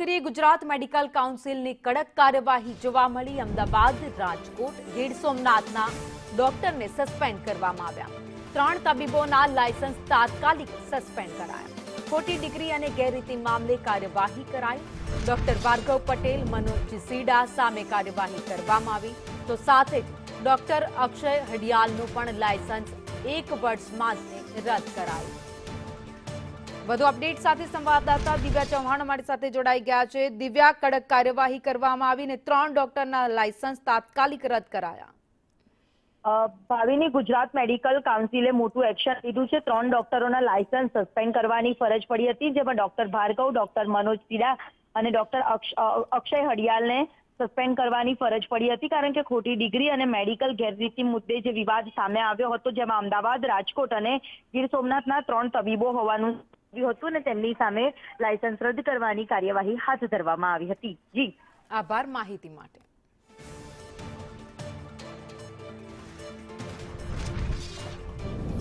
કરીએ ગુજરાત મેડિકલ કાઉન્સિલની કડક કાર્યવાહી જોવા મળી। અમદાવાદ, રાજકોટ, ગીર સોમનાથના ડોક્ટરને સસ્પેન્ડ કરવામાં આવ્યા। 3 તબીબોના લાયસન્સ તાત્કાલિક સસ્પેન્ડ કરાયા। ખોટી ડિગ્રી અને ગેરરીતિ મામલે કાર્યવાહી કરાઈ। ડોક્ટર ભાર્ગવ પટેલ, મનોજ ચિસીડા સામે કાર્યવાહી કરવામાં આવી, તો સાથે જ ડોક્ટર અક્ષય હડિયાલનું પણ લાયસન્સ 1 વર્ષમાં જ રદ કરાયું। વધુ અપડેટ સાથે સંવાદદાતા દિવ્યા ચૌહાણ અમારી સાથે જોડાઈ ગયા છે। દિવ્યા, કડક કાર્યવાહી કરવામાં આવી ને 3 ડોક્ટરના લાયસન્સ તાત્કાલિક રદ કરાયા। ભાવિની, ગુજરાત મેડિકલ કાઉન્સિલે મોટું એક્શન લીધું છે। 3 ડોક્ટરોના લાયસન્સ સસ્પેન્ડ કરવાની ફરજ પડી હતી, જેમાં ડોક્ટર ભાર્ગવ, ડોક્ટર મનોજ ચિસીડા અને ડોક્ટર અક્ષય હડિયાલને સસ્પેન્ડ કરવાની ફરજ પડી હતી, કારણ કે ખોટી ડિગ્રી અને મેડિકલ ગેરરીતિ મુદ્દે જે વિવાદ સામે આવ્યો હતો, જેમાં અમદાવાદ, રાજકોટ અને ગીર સોમનાથના 3 તબીબો હોવાનું હતું અને તેમની સામે લાયસન્સ રદ કરવાની કાર્યવાહી હાથ ધરવામાં આવી હતી। જી, આભાર માહિતી માટે।